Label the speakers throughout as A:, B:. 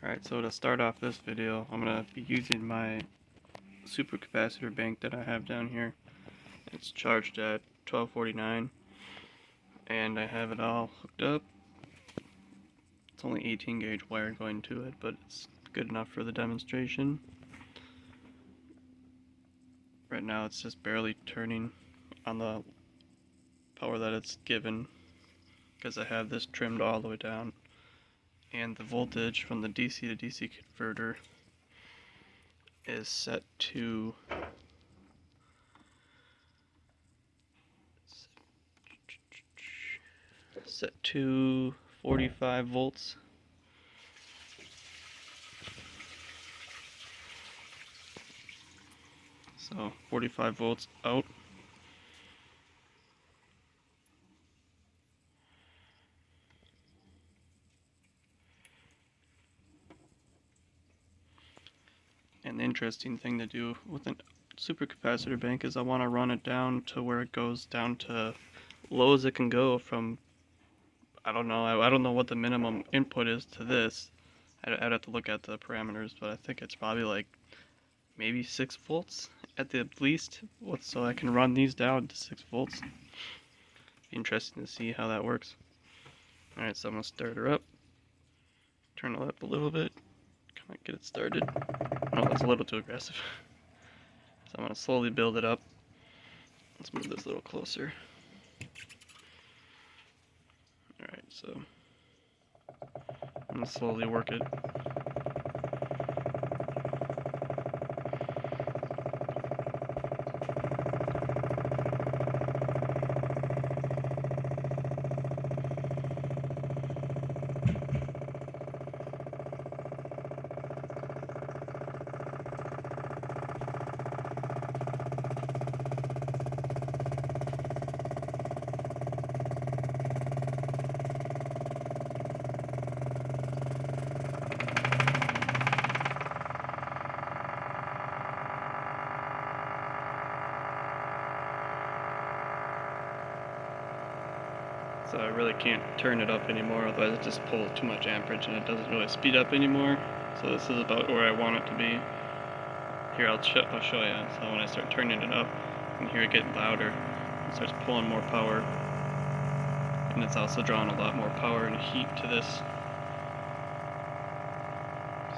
A: Alright, so to start off this video, I'm going to be using my supercapacitor bank that I have down here. It's charged at 1249, and I have it all hooked up. It's only 18 gauge wire going to it, but it's good enough for the demonstration. Right now it's just barely turning on the power that it's given, because I have this trimmed all the way down, and the voltage from the DC to DC converter is set to 45 volts. So 45 volts out. And the interesting thing to do with a supercapacitor bank is I want to run it down to where it goes down to low as it can go from, I don't know what the minimum input is to this. I'd have to look at the parameters, but I think it's probably like maybe 6 volts at the least, so I can run these down to 6 volts. Be interesting to see how that works. Alright, so I'm going to start her up, turn it up a little bit, kind of get it started. Oh, that's a little too aggressive. So I'm going to slowly build it up. Let's move this a little closer. Alright, so I'm going to slowly work it. So I really can't turn it up anymore, otherwise it just pulls too much amperage and it doesn't really speed up anymore. So this is about where I want it to be. Here, I'll show you. So when I start turning it up, you can hear it getting louder. It starts pulling more power. And it's also drawing a lot more power and heat to this.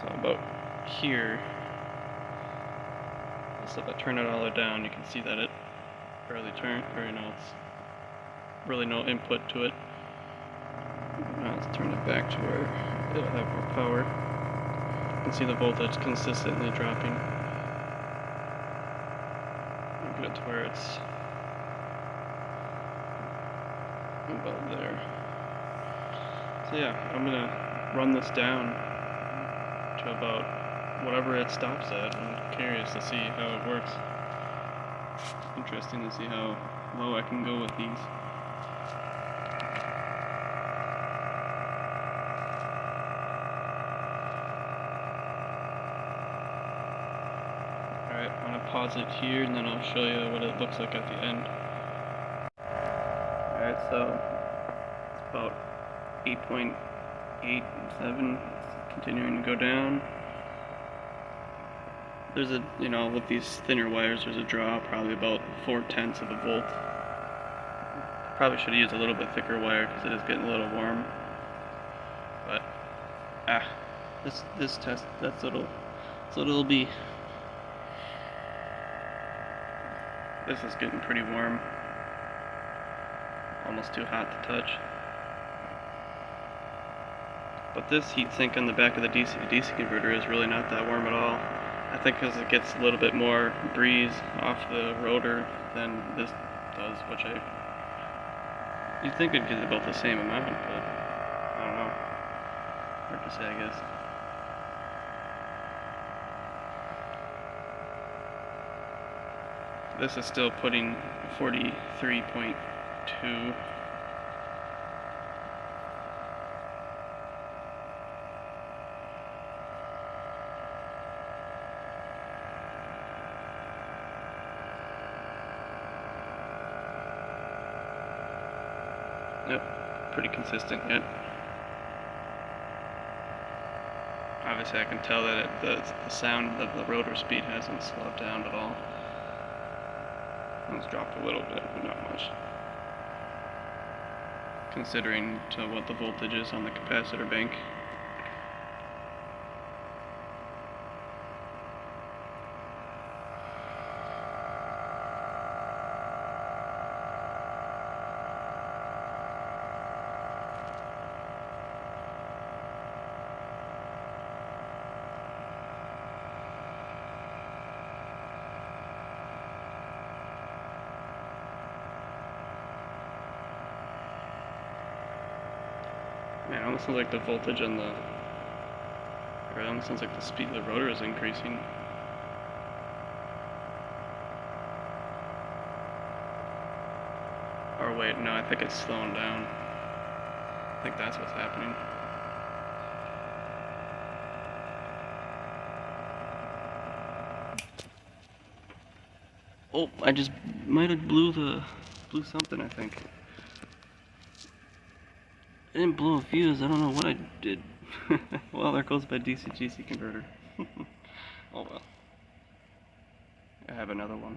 A: So about here, so if I turn it all the way down, you can see that it barely turns, or it's really no input to it. Now let's turn it back to where it'll have more power. You can see the voltage consistently dropping. Get it to where it's about there. So yeah, I'm gonna run this down to about whatever it stops at. I'm curious to see how it works. Interesting to see how low I can go with these. Alright, I'm going to pause it here and then I'll show you what it looks like at the end. Alright, so it's about 8.87, it's continuing to go down. There's a, with these thinner wires, there's a draw probably about 4/10 of a volt. Probably should have used a little bit thicker wire because it is getting a little warm. But, this test, that's what it'll be. This is getting pretty warm. Almost too hot to touch. But this heatsink on the back of the DC to DC converter is really not that warm at all. I think because it gets a little bit more breeze off the rotor than this does, which you'd think it'd get about the same amount, but I don't know. Hard to say, I guess. This is still putting 43.2. Yep, pretty consistent yet. Obviously I can tell that the sound of the rotor speed hasn't slowed down at all. It's dropped a little bit, but not much. Considering to what the voltage is on the capacitor bank. Man, it almost sounds like the voltage on the, or it almost sounds like the speed of the rotor is increasing. Or wait, no, I think it's slowing down. I think that's what's happening. Oh, I just might have blew something, I think. I didn't blow a fuse, I don't know what I did. Well, there goes my DC-DC converter. Oh well. I have another one.